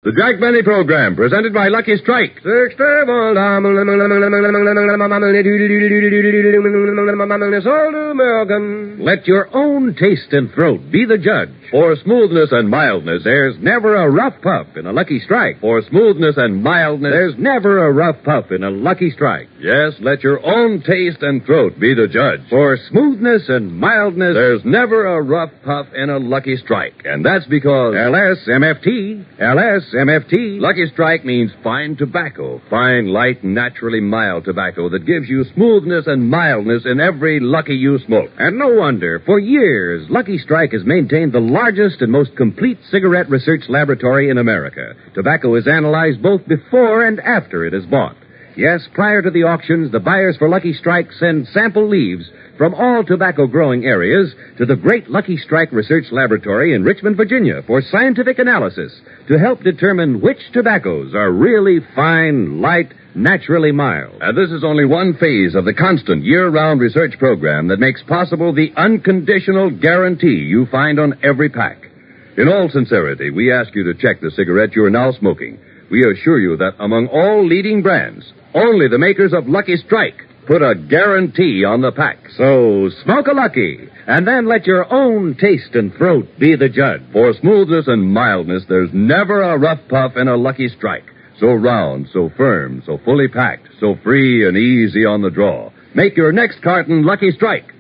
The Jack Benny Program, presented by Lucky Strike. Let your own taste and throat be the judge. For smoothness and mildness, there's never a rough puff in a Lucky Strike. For smoothness and mildness, there's never a rough puff in a Lucky Strike. Yes, let your own taste and throat be the judge. For smoothness and mildness, there's never a rough puff in a Lucky Strike. And that's because LSMFT. Lucky Strike means fine tobacco. Fine, light, naturally mild tobacco that gives you smoothness and mildness in every Lucky you smoke. And no wonder, for years, Lucky Strike has maintained the largest and most complete cigarette research laboratory in America. Tobacco is analyzed both before and after it is bought. Yes, prior to the auctions, the buyers for Lucky Strike send sample leaves from all tobacco-growing areas to the great Lucky Strike Research Laboratory in Richmond, Virginia, for scientific analysis to help determine which tobaccos are really fine, light, naturally mild. And this is only one phase of the constant year-round research program that makes possible the unconditional guarantee you find on every pack. In all sincerity, we ask you to check the cigarette you are now smoking. We assure you that among all leading brands, only the makers of Lucky Strike put a guarantee on the pack. So smoke a Lucky, and then let your own taste and throat be the judge. For smoothness and mildness, there's never a rough puff in a Lucky Strike. So round, so firm, so fully packed, so free and easy on the draw. Make your next carton Lucky Strike.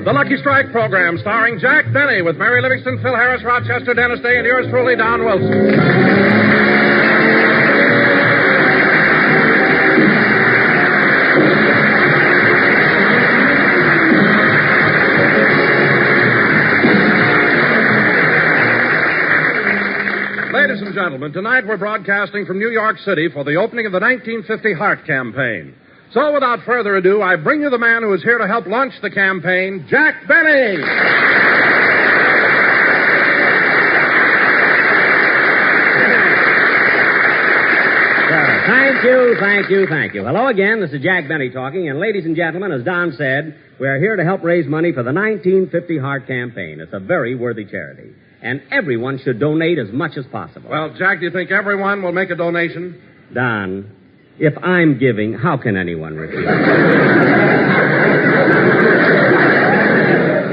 The Lucky Strike program, starring Jack Benny with Mary Livingston, Phil Harris, Rochester, Dennis Day, and yours truly, Don Wilson. Ladies and gentlemen, tonight we're broadcasting from New York City for the opening of the 1950 Heart Campaign. So, without further ado, I bring you the man who is here to help launch the campaign, Jack Benny. Thank you. Hello again, this is Jack Benny talking, and ladies and gentlemen, as Don said, we are here to help raise money for the 1950 Heart Campaign. It's a very worthy charity, and everyone should donate as much as possible. Well, Jack, do you think everyone will make a donation? Don, if I'm giving, how can anyone refuse?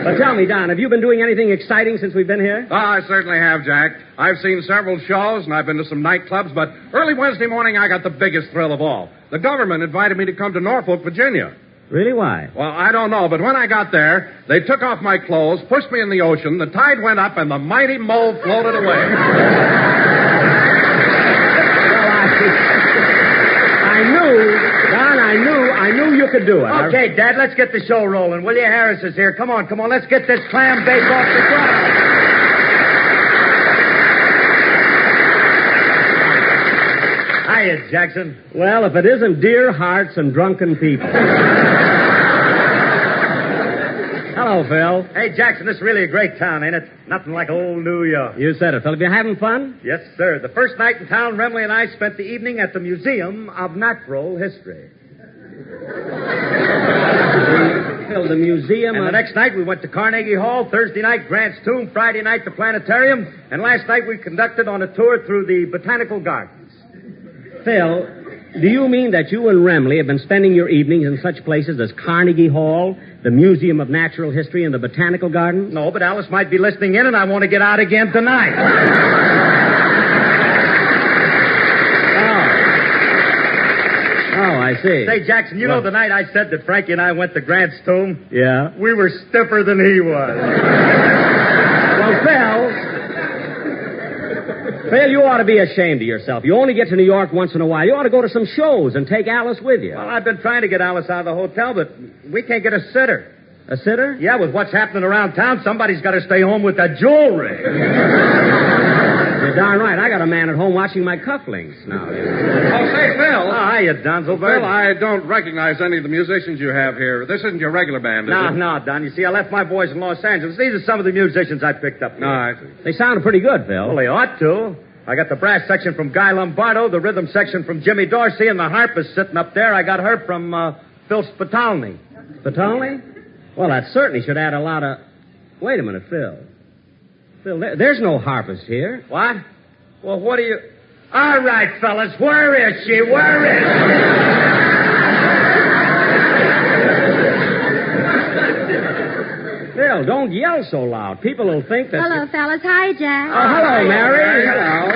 But tell me, Don, have you been doing anything exciting since we've been here? Oh, I certainly have, Jack. I've seen several shows, and I've been to some nightclubs, but early Wednesday morning I got the biggest thrill of all. The government invited me to come to Norfolk, Virginia. Really? Why? Well, I don't know, but when I got there, they took off my clothes, pushed me in the ocean, the tide went up, and the mighty mole floated away. I knew you could do it. Okay, Dad, let's get the show rolling. Will you? Harris is here. Come on, let's get this clam bake off the ground. Hiya, Jackson. Well, if it isn't dear hearts and drunken people. Hello, Phil. Hey, Jackson, this is really a great town, ain't it? Nothing like old New York. You said it, Phil. Have you having fun? Yes, sir. The first night in town, Remley and I spent the evening at the Museum of Natural History. Phil, the museum. And the next night we went to Carnegie Hall, Thursday night Grant's Tomb, Friday night the planetarium, and last night we conducted on a tour through the Botanical Gardens. Phil, do you mean that you and Remley have been spending your evenings in such places as Carnegie Hall, the Museum of Natural History, and the Botanical Gardens? No, but Alice might be listening in, and I want to get out again tonight. Oh, I see. Say, Jackson, you know the night I said that Frankie and I went to Grant's Tomb? Yeah? We were stiffer than he was. Well, Phil, you ought to be ashamed of yourself. You only get to New York once in a while. You ought to go to some shows and take Alice with you. Well, I've been trying to get Alice out of the hotel, but we can't get a sitter. A sitter? Yeah, with what's happening around town, somebody's got to stay home with that jewelry. You're darn right. I got a man at home watching my cufflinks now. Oh, say, Phil. Oh, hiya, Donzelberg. Phil, I don't recognize any of the musicians you have here. This isn't your regular band, is it? No, Don. You see, I left my boys in Los Angeles. These are some of the musicians I picked up. No, I see. They sounded pretty good, Phil. Well, they ought to. I got the brass section from Guy Lombardo, the rhythm section from Jimmy Dorsey, and the harpist sitting up there. I got her from Phil Spitalny. Patoli? Well, that certainly should add a lot of... Wait a minute, Phil. Phil, there's no harpist here. What? Well, what do you... All right, fellas, where is she? Where is she? Phil, don't yell so loud. People will think that... Hello, fellas. Hi, Jack. Oh, hello, Mary. Hello.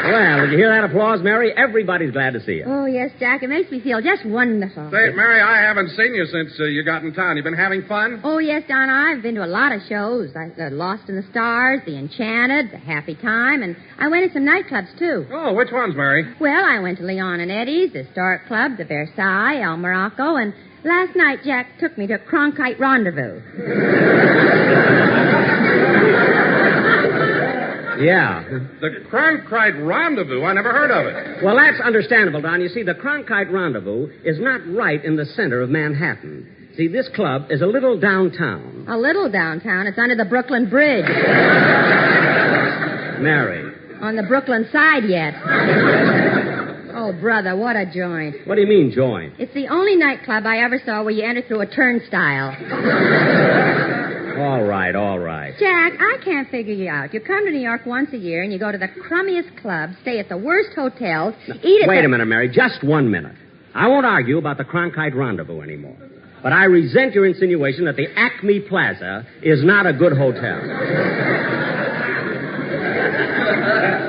Well, did you hear that applause, Mary? Everybody's glad to see you. Oh, yes, Jack. It makes me feel just wonderful. Say, Mary, I haven't seen you since you got in town. You been having fun? Oh, yes, Donna. I've been to a lot of shows. Lost in the Stars, The Enchanted, The Happy Time, and I went to some nightclubs, too. Oh, which ones, Mary? Well, I went to Leon and Eddie's, the Historic Club, the Versailles, El Morocco, and last night Jack took me to Cronkite Rendezvous. Yeah. The Cronkite Rendezvous? I never heard of it. Well, that's understandable, Don. You see, the Cronkite Rendezvous is not right in the center of Manhattan. See, this club is a little downtown. A little downtown? It's under the Brooklyn Bridge. Mary. On the Brooklyn side yet. Oh, brother, what a joint. What do you mean, joint? It's the only nightclub I ever saw where you enter through a turnstile. All right, all right. Jack, I can't figure you out. You come to New York once a year and you go to the crummiest clubs, stay at the worst hotels, eat at Wait a minute, Mary. Just 1 minute. I won't argue about the Cronkite Rendezvous anymore. But I resent your insinuation that the Acme Plaza is not a good hotel.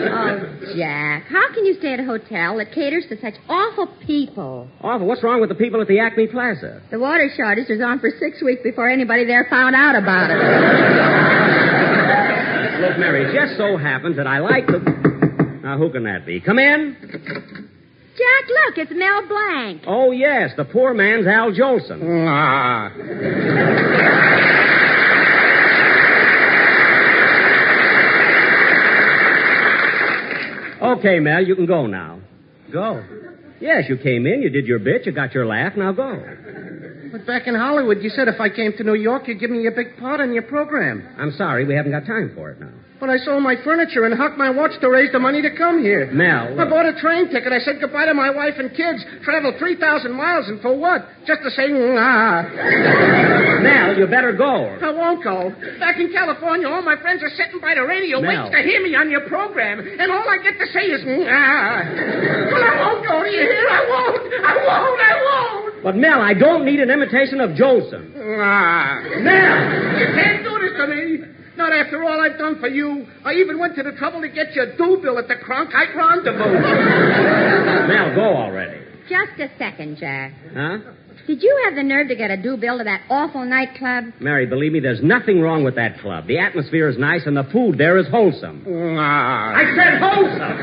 Oh, Jack, how can you stay at a hotel that caters to such awful people? Awful. What's wrong with the people at the Acme Plaza? The water shortage was on for 6 weeks before anybody there found out about it. Look, Mary, it just so happens that I like the... Now, who can that be? Come in. Jack, look, it's Mel Blanc. Oh, yes, the poor man's Al Jolson. Okay, Mel, you can go now. Go? Yes, you came in, you did your bit, you got your laugh, now go. But back in Hollywood, you said if I came to New York, you'd give me a big part in your program. I'm sorry, we haven't got time for it now. But I sold my furniture and hucked my watch to raise the money to come here. Mel. I bought a train ticket. I said goodbye to my wife and kids. Traveled 3,000 miles, and for what? Just to say, Mel, you better go. I won't go. Back in California, all my friends are sitting by the radio waiting to hear me on your program. And all I get to say is, Well, I won't go. Do you hear? I won't. But, Mel, I don't need an imitation of Jolson. Mel! You can't do this to me. Not after all I've done for you. I even went to the trouble to get your due bill at the Cronkite Rendezvous. Mel, go already. Just a second, Jack. Huh? Did you have the nerve to get a due bill to that awful nightclub? Mary, believe me, there's nothing wrong with that club. The atmosphere is nice and the food there is wholesome. I said wholesome.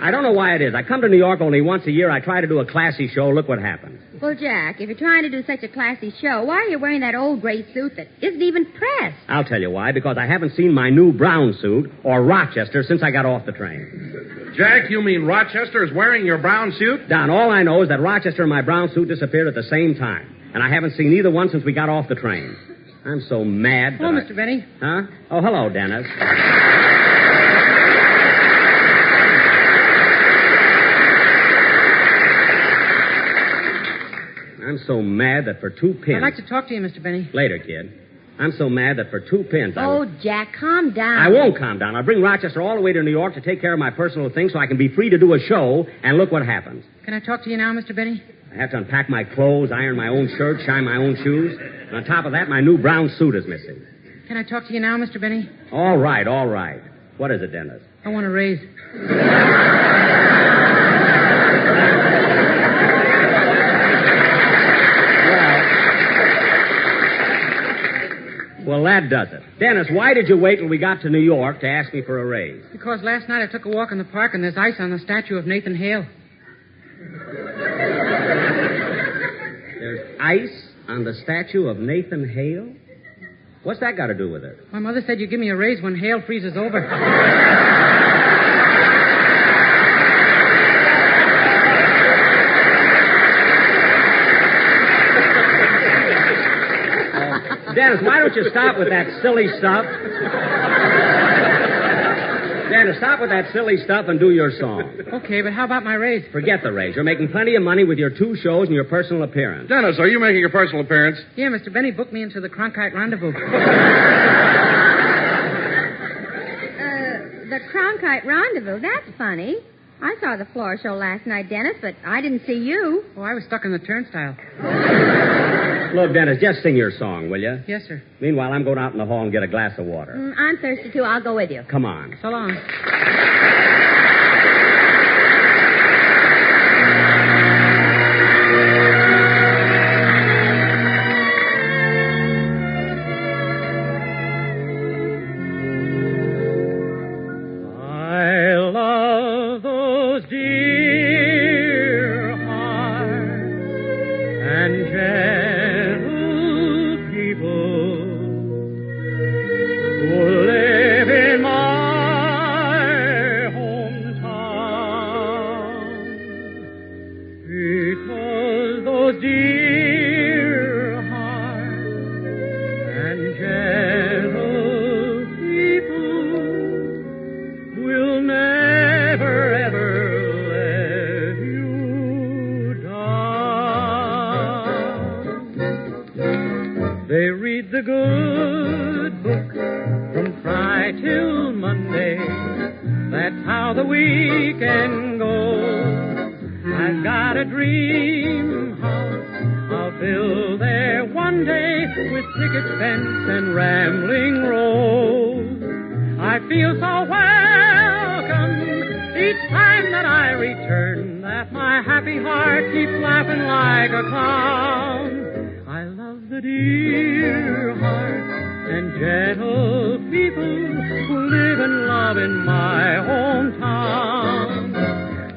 I don't know why it is. I come to New York only once a year. I try to do a classy show. Look what happens. Well, Jack, if you're trying to do such a classy show, why are you wearing that old gray suit that isn't even pressed? I'll tell you why. Because I haven't seen my new brown suit or Rochester since I got off the train. Jack, you mean Rochester is wearing your brown suit? Don, all I know is that Rochester and my brown suit disappeared at the same time. And I haven't seen either one since we got off the train. I'm so mad that Hello, Mr. Benny. Huh? Oh, hello, Dennis. I'm so mad that for 2 pins... I'd like to talk to you, Mr. Benny. Later, kid. I'm so mad that for 2 pins... Oh, Jack, calm down. I won't calm down. I'll bring Rochester all the way to New York to take care of my personal things so I can be free to do a show, and look what happens. Can I talk to you now, Mr. Benny? I have to unpack my clothes, iron my own shirt, shine my own shoes. And on top of that, my new brown suit is missing. Can I talk to you now, Mr. Benny? All right, all right. What is it, Dennis? I want a raise. Well, that does it. Dennis, why did you wait till we got to New York to ask me for a raise? Because last night I took a walk in the park and there's ice on the statue of Nathan Hale. There's ice on the statue of Nathan Hale? What's that got to do with it? My mother said you give me a raise when Hale freezes over. Dennis, why don't you stop with that silly stuff? Dennis, stop with that silly stuff and do your song. Okay, but how about my raise? Forget the raise. You're making plenty of money with your 2 shows and your personal appearance. Dennis, are you making a personal appearance? Yeah, Mr. Benny booked me into the Cronkite Rendezvous. The Cronkite Rendezvous, that's funny. I saw the floor show last night, Dennis, but I didn't see you. Oh, I was stuck in the turnstile. Look, Dennis, just sing your song, will you? Yes, sir. Meanwhile, I'm going out in the hall and get a glass of water. I'm thirsty, too. I'll go with you. Come on. So long. They read the good book from Friday till Monday. That's how the weekend goes. I've got a dream house I'll build there one day with picket fence and rambling rose. I feel so welcome each time that I return that my happy heart keeps laughing like a clown. I love the dear heart and gentle people who live and love in my hometown.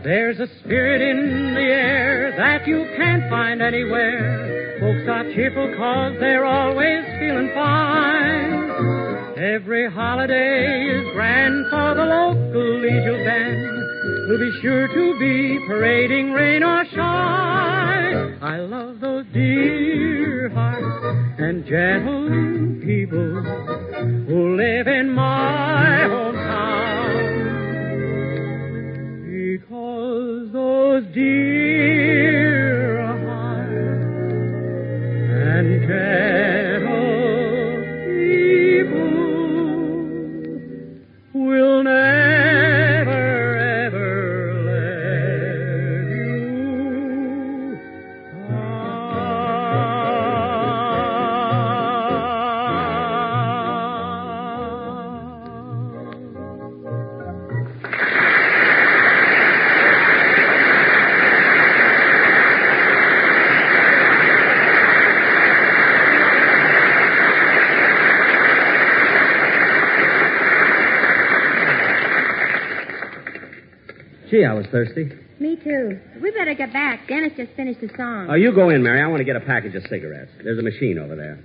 There's a spirit in the air that you can't find anywhere. Folks are cheerful 'cause they're always feeling fine. Every holiday is grand for the local leisure band. We'll be sure to be parading rain or shine. I love those dear hearts and gentle people who live in my hometown. Because those dear hearts and gentle people will never, ever let you Gee, I was thirsty. Me too. We better get back. Dennis just finished the song. Oh, you go in, Mary. I want to get a package of cigarettes. There's a machine over there.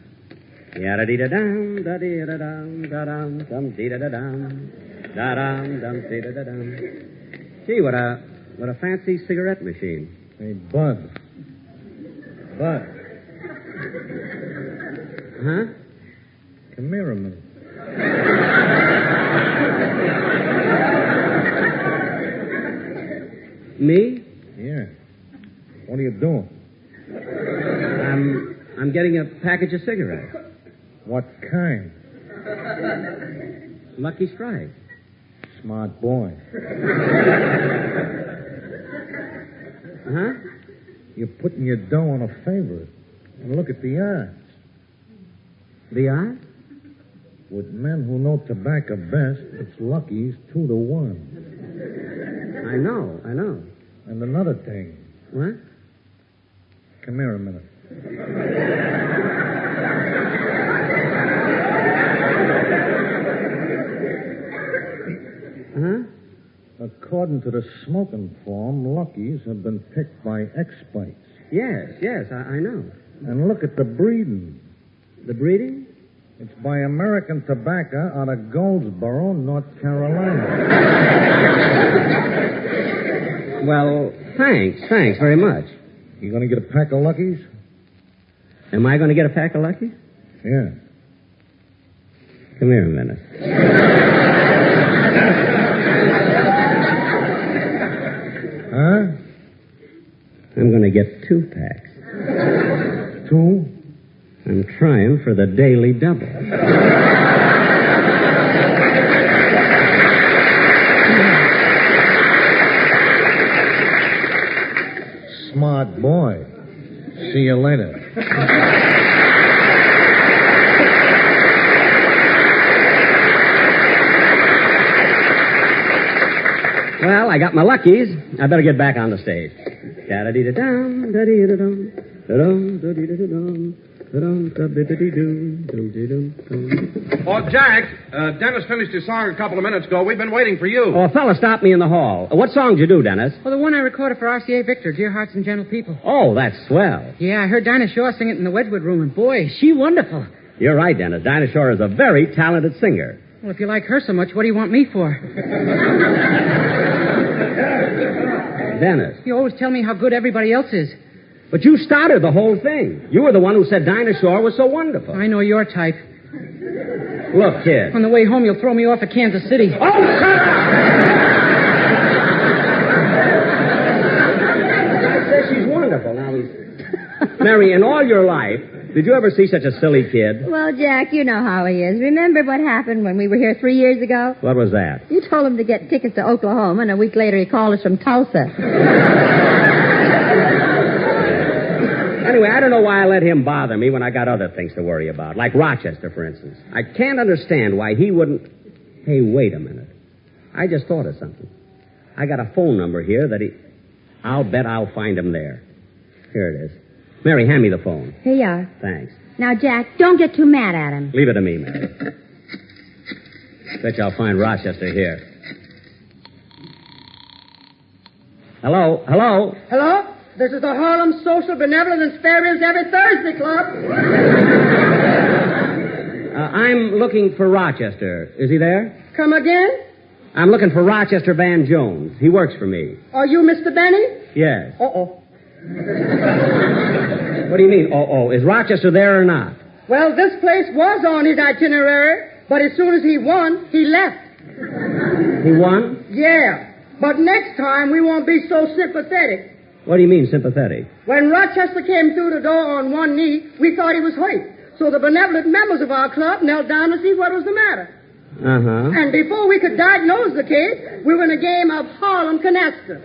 Yada-dee-da-dum, da-dee-da-dum, da-dum, dum-dee-da-da-dum, da-dum, dum-dee-da-da-dum. Gee, what a fancy cigarette machine. Hey, Bud. Bud. Huh? Come here a minute. Me? Yeah. What are you doing? I'm getting a package of cigarettes. What kind? Lucky Strike. Smart boy. Huh? You're putting your dough on a favorite. And look at the odds. The odds? With men who know tobacco best, it's Lucky's 2-1. I know. And another thing. What? Come here a minute. Huh? According to the smoking form, Lucky's have been picked by experts. Yes, I know. And look at the breeding. The breeding? It's by American Tobacco out of Goldsboro, North Carolina. Well, thanks very much. You going to get a pack of Lucky's? Am I going to get a pack of Lucky? Yeah. Come here a minute. Huh? I'm going to get 2 packs. 2? I'm trying for the daily double. Smart boy. See you later. Well, I got my luckies. I better get back on the stage. Da-da-dee-da-dum, da-dee-da-dum, da-dum, da-dee-da-dum, da-dum, da-dee-da-dee-dum, dum-dee-dum. Oh, Jack, Dennis finished his song a couple of minutes ago. We've been waiting for you. Oh, a fella stopped me in the hall. What song did you do, Dennis? Well, the one I recorded for RCA Victor, Dear Hearts and Gentle People. Oh, that's swell. Yeah, I heard Dinah Shore sing it in the Wedgwood room, and boy, is she wonderful. You're right, Dennis. Dinah Shore is a very talented singer. Well, if you like her so much, what do you want me for? Dennis. You always tell me how good everybody else is. But you started the whole thing. You were the one who said Dinah Shore was so wonderful. I know your type. Look, kid. On the way home, you'll throw me off at Kansas City. Oh, shut up! I said she's wonderful. Now, Mary, in all your life, did you ever see such a silly kid? Well, Jack, you know how he is. Remember what happened when we were here 3 years ago? What was that? You told him to get tickets to Oklahoma, and a week later he called us from Tulsa. Anyway, I don't know why I let him bother me when I got other things to worry about, like Rochester, for instance. I can't understand why he wouldn't... Hey, wait a minute. I just thought of something. I got a phone number here that he... I'll bet I'll find him there. Here it is. Mary, hand me the phone. Here you are. Thanks. Now, Jack, don't get too mad at him. Leave it to me, Mary. Bet you I'll find Rochester here. Hello? Hello? Hello? This is the Harlem Social Benevolent and Spare Every Thursday Club. I'm looking for Rochester. Is he there? Come again? I'm looking for Rochester Van Jones. He works for me. Are you Mr. Benny? Yes. Uh-oh. What do you mean, uh-oh? Is Rochester there or not? Well, this place was on his itinerary, but as soon as he won, he left. He won? Yeah. But next time, we won't be so sympathetic. What do you mean, sympathetic? When Rochester came through the door on one knee, we thought he was hurt. So the benevolent members of our club knelt down to see what was the matter. Uh-huh. And before we could diagnose the case, we were in a game of Harlem canasta.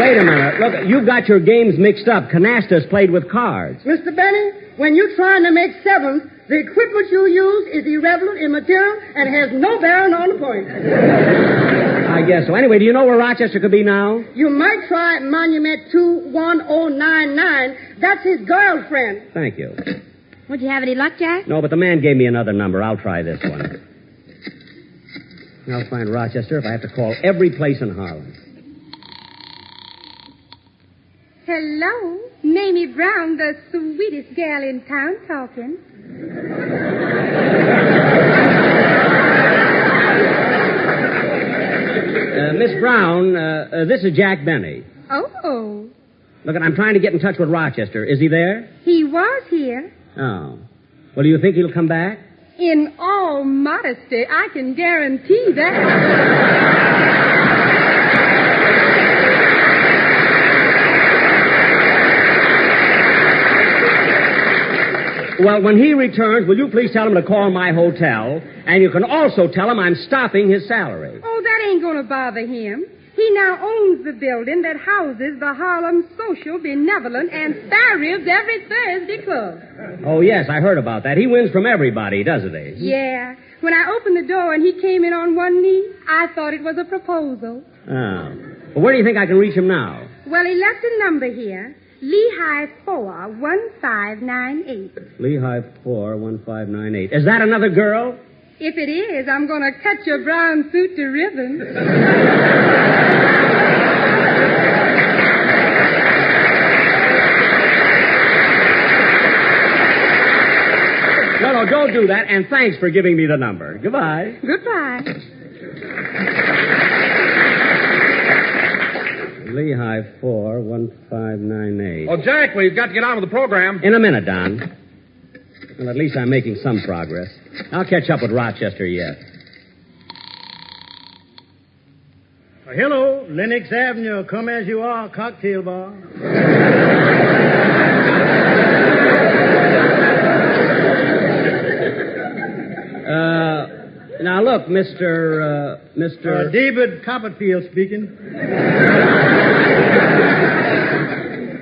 Wait a minute. Look, you've got your games mixed up. Canasta's played with cards. Mr. Benny, when you're trying to make sevens, the equipment you use is irrelevant, immaterial, and has no bearing on the point. I guess so. Anyway, do you know where Rochester could be now? You might try Monument 21099. That's his girlfriend. Thank you. Would you have any luck, Jack? No, but the man gave me another number. I'll try this one. I'll find Rochester if I have to call every place in Harlem. Hello. Mamie Brown, the sweetest gal in town, talking. Miss Brown, this is Jack Benny. Oh. Look, I'm trying to get in touch with Rochester. Is he there? He was here. Oh. Well, do you think he'll come back? In all modesty, I can guarantee that. Well, when he returns, will you please tell him to call my hotel? And you can also tell him I'm stopping his salary. Oh, that ain't going to bother him. He now owns the building that houses the Harlem Social Benevolent and Spare Every Thursday Club. Oh, yes, I heard about that. He wins from everybody, doesn't he? Yeah. When I opened the door and he came in on one knee, I thought it was a proposal. Oh. Well, where do you think I can reach him now? Well, he left a number here. Lehigh 41598. Lehigh 41598. Is that another girl? If it is, I'm going to cut your brown suit to ribbons. No, don't do that, and thanks for giving me the number. Goodbye. Goodbye. Lehigh 41598. Oh, Jack, we've got to get on with the program. In a minute, Don. Well, at least I'm making some progress. I'll catch up with Rochester yet. Hello, Lenox Avenue. Come as you are, cocktail bar. Now, look, Mr. David Copperfield speaking.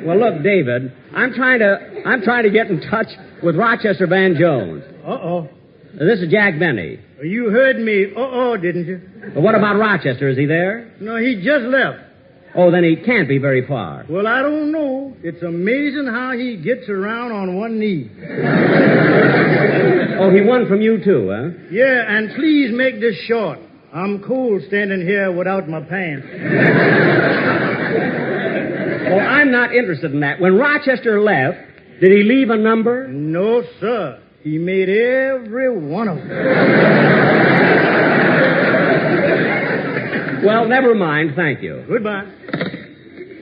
Well, look, David, I'm trying to get in touch with Rochester Van Jones. Uh-oh. This is Jack Benny. You heard me. Uh-oh, didn't you? But what about Rochester? Is he there? No, he just left. Oh, then he can't be very far. Well, I don't know. It's amazing how he gets around on one knee. Oh, he won from you, too, huh? Yeah, and please make this short. I'm cold standing here without my pants. Oh, I'm not interested in that. When Rochester left, did he leave a number? No, sir. He made every one of them. Well, never mind. Thank you. Goodbye.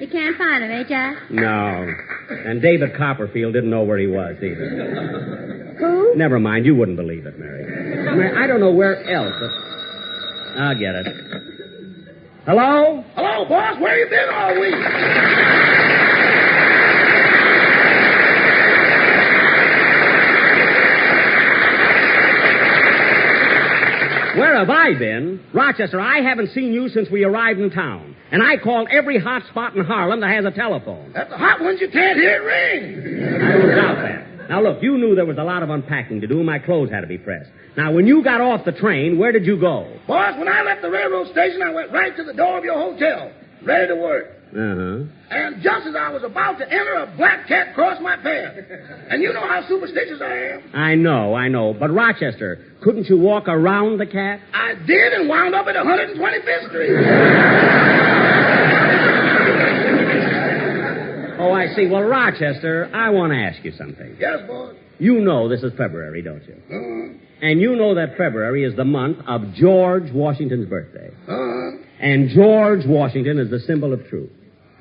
You can't find him, eh, Jack? No. And David Copperfield didn't know where he was, either. Who? Never mind. You wouldn't believe it, Mary. I don't know where else, but I'll get it. Hello? Hello, boss. Where you been all week? Where have I been? Rochester, I haven't seen you since we arrived in town. And I called every hot spot in Harlem that has a telephone. At the hot ones, you can't hear it ring. I don't doubt that. Now, look, you knew there was a lot of unpacking to do. My clothes had to be pressed. Now, when you got off the train, where did you go? Boss, when I left the railroad station, I went right to the door of your hotel, ready to work. Uh-huh. And just as I was about to enter, a black cat crossed my path. And you know how superstitious I am. I know. But, Rochester, couldn't you walk around the cat? I did and wound up at 125th Street. Oh, I see. Well, Rochester, I want to ask you something. Yes, boss. You know this is February, don't you? Uh-huh. And you know that February is the month of George Washington's birthday. Uh-huh. And George Washington is the symbol of truth.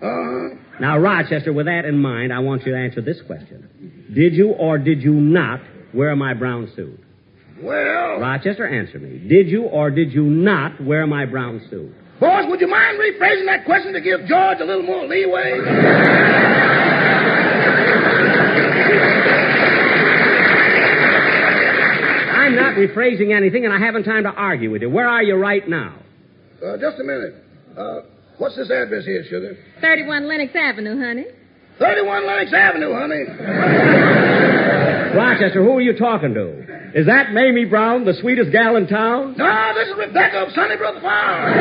Uh-huh. Now, Rochester, with that in mind, I want you to answer this question. Did you or did you not wear my brown suit? Well... Rochester, answer me. Did you or did you not wear my brown suit? Boss, would you mind rephrasing that question to give George a little more leeway? I'm not rephrasing anything, and I haven't time to argue with you. Where are you right now? Just a minute. What's this address here, Sugar? 31 Lenox Avenue, honey. 31 Lenox Avenue, honey. Rochester, who are you talking to? Is that Mamie Brown, the sweetest gal in town? No, this is Rebecca of Sunnybrook Farm.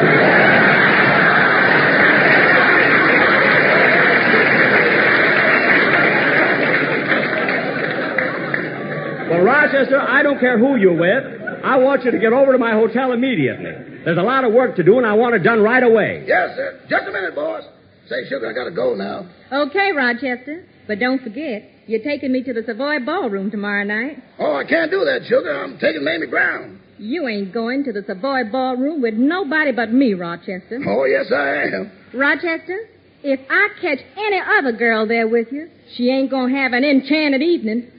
Well, Rochester, I don't care who you're with. I want you to get over to my hotel immediately. There's a lot of work to do, and I want it done right away. Yes, sir. Just a minute, boss. Say, Sugar, I gotta go now. Okay, Rochester. But don't forget, you're taking me to the Savoy Ballroom tomorrow night. Oh, I can't do that, Sugar. I'm taking Mamie Brown. You ain't going to the Savoy Ballroom with nobody but me, Rochester. Oh, yes, I am. Rochester, if I catch any other girl there with you, she ain't gonna have an enchanted evening.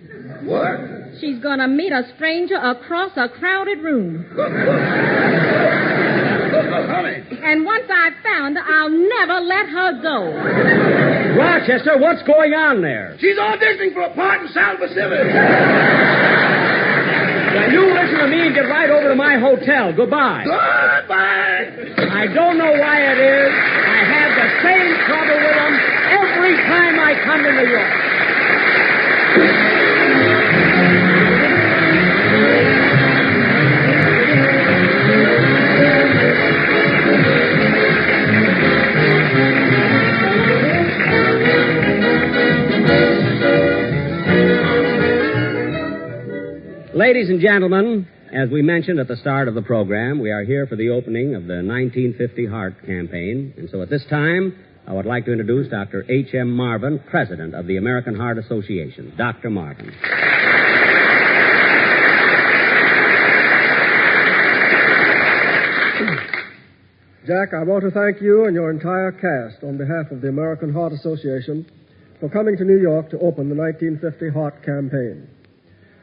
What? She's gonna meet a stranger across a crowded room. Look, honey. And once I've found her, I'll never let her go. Rochester, what's going on there? She's auditioning for a part in South Pacific. Now, you listen to me and get right over to my hotel. Goodbye. Goodbye. I don't know why it is. I have the same trouble with them every time I come to New York. Ladies and gentlemen, as we mentioned at the start of the program, we are here for the opening of the 1950 Heart Campaign. And so at this time, I would like to introduce Dr. H.M. Marvin, President of the American Heart Association. Dr. Marvin. Jack, I want to thank you and your entire cast on behalf of the American Heart Association for coming to New York to open the 1950 Heart Campaign.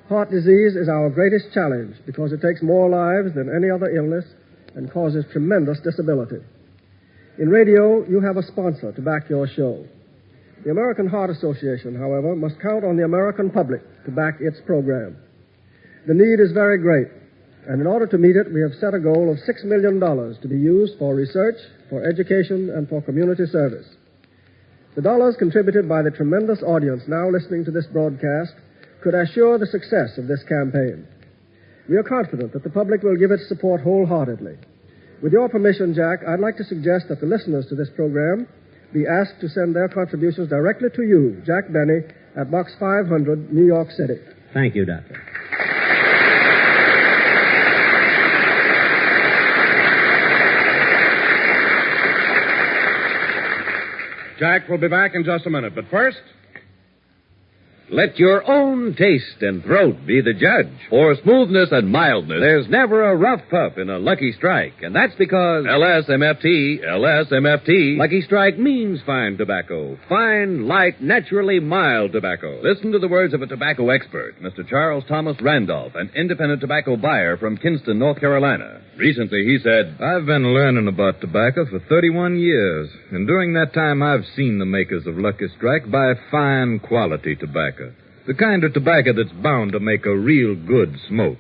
Heart disease is our greatest challenge because it takes more lives than any other illness and causes tremendous disability. In radio, you have a sponsor to back your show. The American Heart Association, however, must count on the American public to back its program. The need is very great, and in order to meet it, we have set a goal of $6 million to be used for research, for education, and for community service. The dollars contributed by the tremendous audience now listening to this broadcast could assure the success of this campaign. We are confident that the public will give its support wholeheartedly. With your permission, Jack, I'd like to suggest that the listeners to this program be asked to send their contributions directly to you, Jack Benny, at Box 500, New York City. Thank you, Doctor. Jack will be back in just a minute, but first... Let your own taste and throat be the judge. For smoothness and mildness, there's never a rough puff in a Lucky Strike. And that's because LSMFT, Lucky Strike means fine tobacco. Fine, light, naturally mild tobacco. Listen to the words of a tobacco expert, Mr. Charles Thomas Randolph, an independent tobacco buyer from Kinston, North Carolina. Recently, he said, I've been learning about tobacco for 31 years. And during that time, I've seen the makers of Lucky Strike buy fine quality tobacco. The kind of tobacco that's bound to make a real good smoke.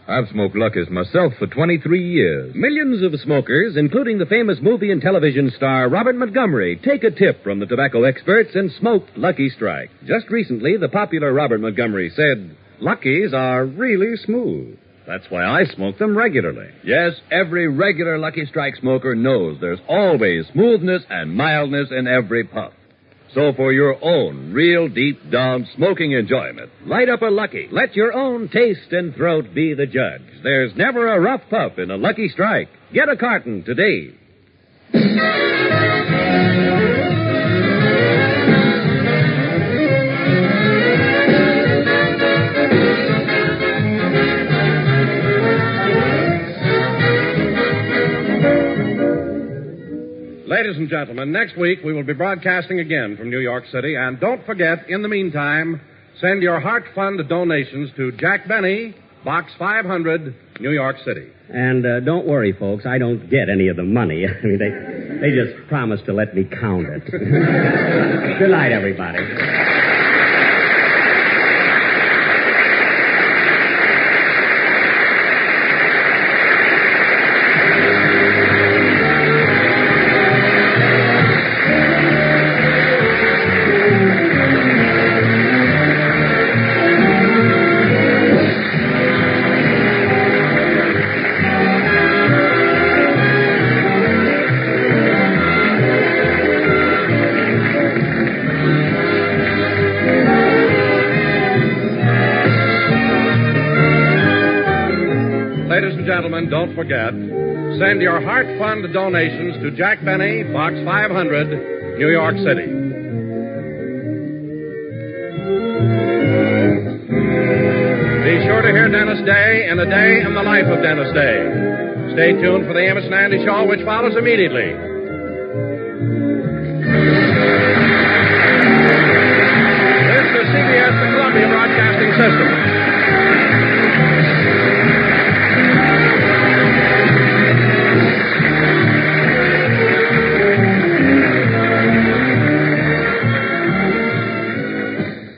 I've smoked Lucky's myself for 23 years. Millions of smokers, including the famous movie and television star Robert Montgomery, take a tip from the tobacco experts and smoke Lucky Strike. Just recently, the popular Robert Montgomery said, Lucky's are really smooth. That's why I smoke them regularly. Yes, every regular Lucky Strike smoker knows there's always smoothness and mildness in every puff. So for your own real deep-down smoking enjoyment, light up a Lucky. Let your own taste and throat be the judge. There's never a rough puff in a Lucky Strike. Get a carton today. Ladies and gentlemen, next week we will be broadcasting again from New York City. And don't forget, in the meantime, send your Heart Fund donations to Jack Benny, Box 500, New York City. And don't worry, folks, I don't get any of the money. I mean, they just promised to let me count it. Good night, everybody. Gentlemen, don't forget, send your Heart Fund donations to Jack Benny, Box 500, New York City. Be sure to hear Dennis Day and A Day in the Life of Dennis Day. Stay tuned for the Amos and Andy Show, which follows immediately.